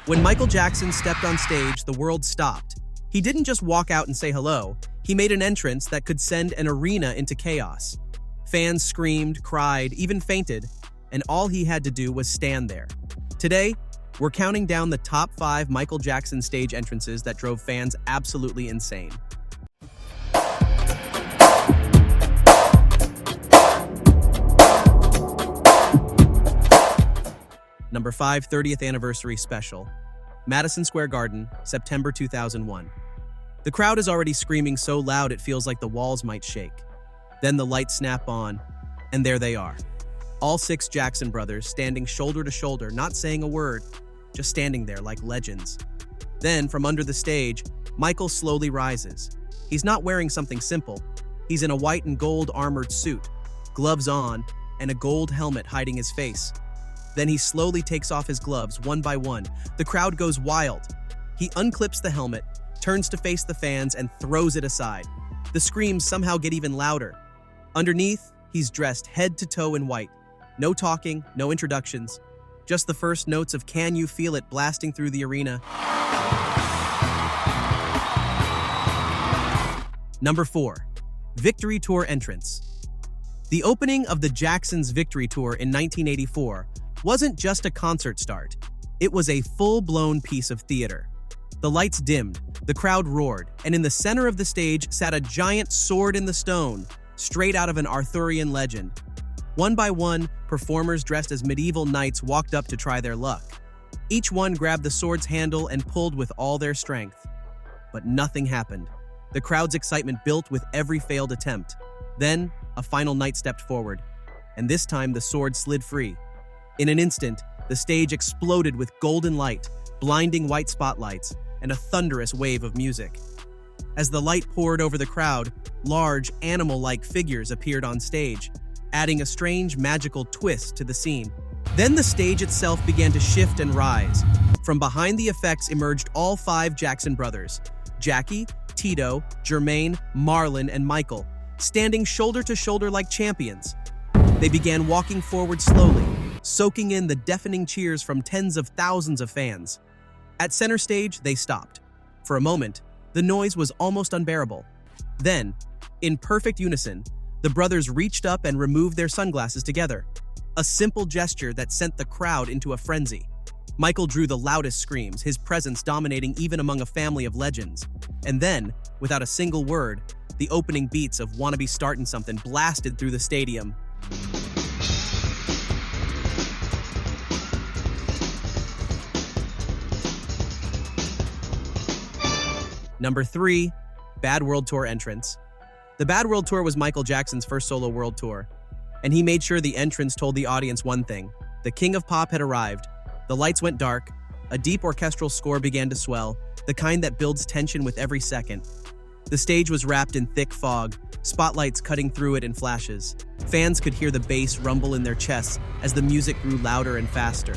When Michael Jackson stepped on stage, the world stopped. He didn't just walk out and say hello, he made an entrance that could send an arena into chaos. Fans screamed, cried, even fainted, and all he had to do was stand there. Today, we're counting down the top 5 Michael Jackson stage entrances that drove fans absolutely insane. Number 5, 30th Anniversary Special. Madison Square Garden, September 2001. The crowd is already screaming so loud it feels like the walls might shake. Then the lights snap on, and there they are. All 6 Jackson brothers standing shoulder to shoulder, not saying a word, just standing there like legends. Then, from under the stage, Michael slowly rises. He's not wearing something simple. He's in a white and gold armored suit, gloves on, and a gold helmet hiding his face. Then he slowly takes off his gloves one by one. The crowd goes wild. He unclips the helmet, turns to face the fans, and throws it aside. The screams somehow get even louder. Underneath, he's dressed head to toe in white. No talking, no introductions. Just the first notes of Can You Feel It blasting through the arena. Number 4, Victory Tour Entrance. The opening of the Jacksons' Victory Tour in 1984 wasn't just a concert start. It was a full-blown piece of theater. The lights dimmed, the crowd roared, and in the center of the stage sat a giant sword in the stone, straight out of an Arthurian legend. One by one, performers dressed as medieval knights walked up to try their luck. Each one grabbed the sword's handle and pulled with all their strength. But nothing happened. The crowd's excitement built with every failed attempt. Then, a final knight stepped forward, and this time the sword slid free. In an instant, the stage exploded with golden light, blinding white spotlights, and a thunderous wave of music. As the light poured over the crowd, large, animal-like figures appeared on stage, adding a strange, magical twist to the scene. Then the stage itself began to shift and rise. From behind the effects emerged all 5 Jackson brothers, Jackie, Tito, Jermaine, Marlon, and Michael, standing shoulder to shoulder like champions. They began walking forward slowly, soaking in the deafening cheers from tens of thousands of fans. At center stage, they stopped. For a moment, the noise was almost unbearable. Then, in perfect unison, the brothers reached up and removed their sunglasses together, a simple gesture that sent the crowd into a frenzy. Michael drew the loudest screams, his presence dominating even among a family of legends. And then, without a single word, the opening beats of Wanna Be Startin' Something blasted through the stadium. Number 3, Bad World Tour entrance. The Bad World Tour was Michael Jackson's first solo world tour, and he made sure the entrance told the audience one thing: the king of pop had arrived. The lights went dark, a deep orchestral score began to swell, the kind that builds tension with every second. The stage was wrapped in thick fog, spotlights cutting through it in flashes. Fans could hear the bass rumble in their chests as the music grew louder and faster.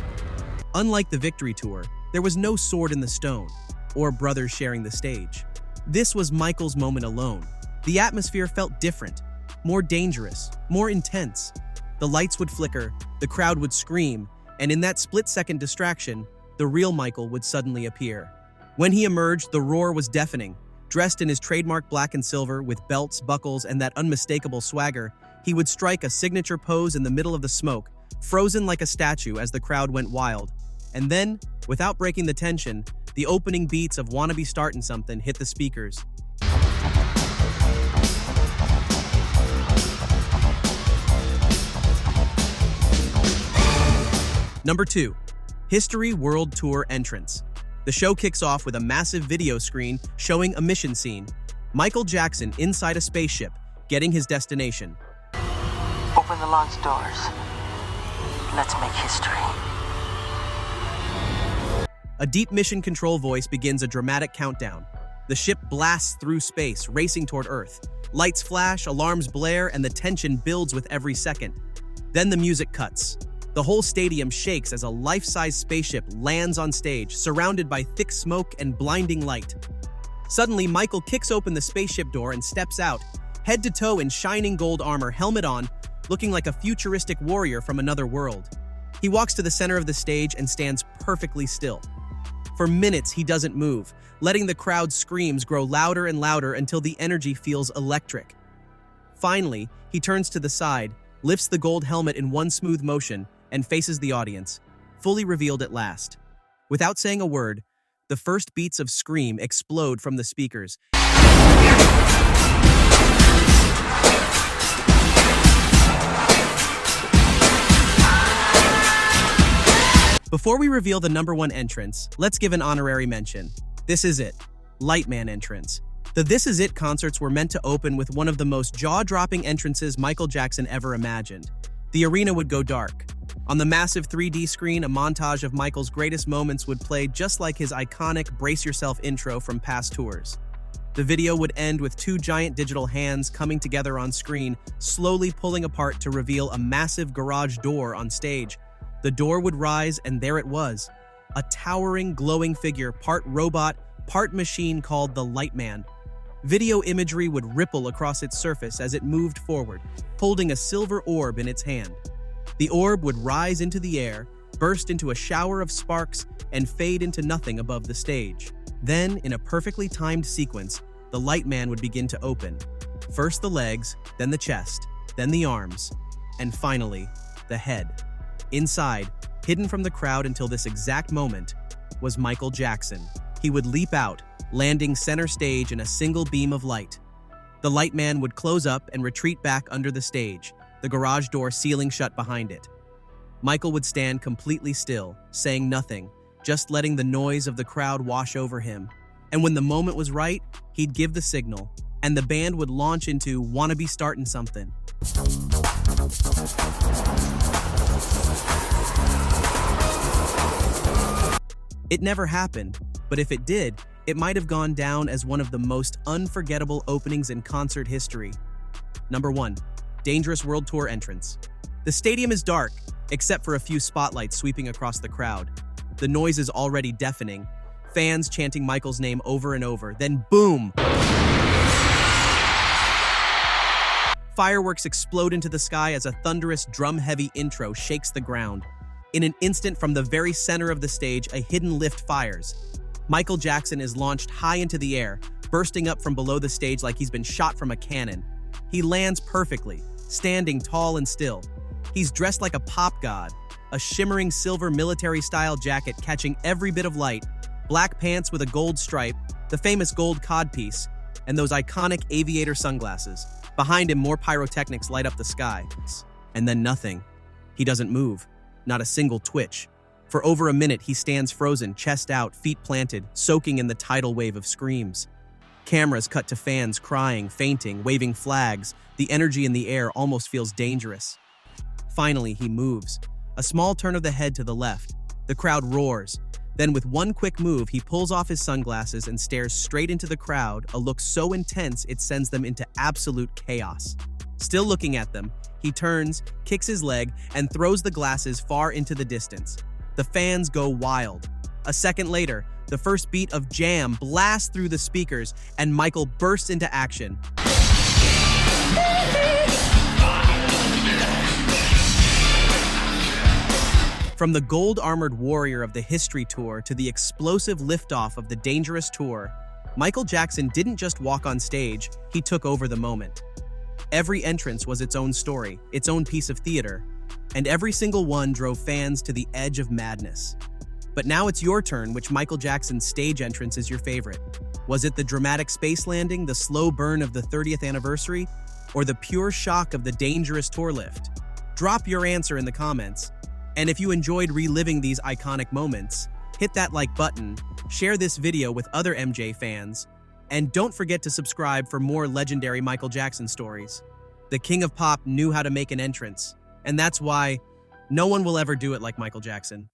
Unlike the Victory Tour, there was no sword in the stone, or brothers sharing the stage. This was Michael's moment alone. The atmosphere felt different, more dangerous, more intense. The lights would flicker, the crowd would scream, and in that split-second distraction, the real Michael would suddenly appear. When he emerged, the roar was deafening. Dressed in his trademark black and silver with belts, buckles, and that unmistakable swagger, he would strike a signature pose in the middle of the smoke, frozen like a statue as the crowd went wild. And then, without breaking the tension, the opening beats of Wanna Be Startin' Something hit the speakers. Number 2, History World Tour entrance. The show kicks off with a massive video screen showing a mission scene. Michael Jackson inside a spaceship, getting his destination. Open the launch doors. Let's make history. A deep mission control voice begins a dramatic countdown. The ship blasts through space, racing toward Earth. Lights flash, alarms blare, and the tension builds with every second. Then the music cuts. The whole stadium shakes as a life-size spaceship lands on stage, surrounded by thick smoke and blinding light. Suddenly, Michael kicks open the spaceship door and steps out, head to toe in shining gold armor, helmet on, looking like a futuristic warrior from another world. He walks to the center of the stage and stands perfectly still. For minutes, he doesn't move, letting the crowd's screams grow louder and louder until the energy feels electric. Finally, he turns to the side, lifts the gold helmet in one smooth motion, and faces the audience, fully revealed at last. Without saying a word, the first beats of Scream explode from the speakers. Before we reveal the #1 entrance, let's give an honorary mention. This Is It, Lightman entrance. The This Is It concerts were meant to open with one of the most jaw-dropping entrances Michael Jackson ever imagined. The arena would go dark. On the massive 3D screen, a montage of Michael's greatest moments would play just like his iconic Brace Yourself intro from past tours. The video would end with two giant digital hands coming together on screen, slowly pulling apart to reveal a massive garage door on stage. The door would rise, and there it was, a towering, glowing figure, part robot, part machine called the Lightman. Video imagery would ripple across its surface as it moved forward, holding a silver orb in its hand. The orb would rise into the air, burst into a shower of sparks, and fade into nothing above the stage. Then, in a perfectly timed sequence, the Lightman would begin to open. First the legs, then the chest, then the arms, and finally, the head. Inside, hidden from the crowd until this exact moment, was Michael Jackson. He would leap out, landing center stage in a single beam of light. The Lightman would close up and retreat back under the stage, the garage door sealing shut behind it. Michael would stand completely still, saying nothing, just letting the noise of the crowd wash over him. And when the moment was right, he'd give the signal, and the band would launch into "Wanna Be Startin' Something." It never happened, but if it did, it might have gone down as one of the most unforgettable openings in concert history. #1. Dangerous World Tour entrance. The stadium is dark, except for a few spotlights sweeping across the crowd. The noise is already deafening, fans chanting Michael's name over and over, then boom! Fireworks explode into the sky as a thunderous, drum-heavy intro shakes the ground. In an instant, from the very center of the stage, a hidden lift fires. Michael Jackson is launched high into the air, bursting up from below the stage like he's been shot from a cannon. He lands perfectly, standing tall and still. He's dressed like a pop god, a shimmering silver military-style jacket catching every bit of light, black pants with a gold stripe, the famous gold codpiece, and those iconic aviator sunglasses. Behind him, more pyrotechnics light up the sky. And then nothing. He doesn't move. Not a single twitch. For over a minute, he stands frozen, chest out, feet planted, soaking in the tidal wave of screams. Cameras cut to fans crying, fainting, waving flags. The energy in the air almost feels dangerous. Finally, he moves. A small turn of the head to the left. The crowd roars. Then with one quick move, he pulls off his sunglasses and stares straight into the crowd, a look so intense it sends them into absolute chaos. Still looking at them, he turns, kicks his leg, and throws the glasses far into the distance. The fans go wild. A second later, the first beat of Jam blasts through the speakers, and Michael bursts into action. From the gold-armored warrior of the History Tour to the explosive liftoff of the Dangerous Tour, Michael Jackson didn't just walk on stage, he took over the moment. Every entrance was its own story, its own piece of theater, and every single one drove fans to the edge of madness. But now it's your turn. Which Michael Jackson stage entrance is your favorite? Was it the dramatic space landing, the slow burn of the 30th anniversary, or the pure shock of the Dangerous Tour lift? Drop your answer in the comments. And if you enjoyed reliving these iconic moments, hit that like button, share this video with other MJ fans, and don't forget to subscribe for more legendary Michael Jackson stories. The King of Pop knew how to make an entrance, and that's why no one will ever do it like Michael Jackson.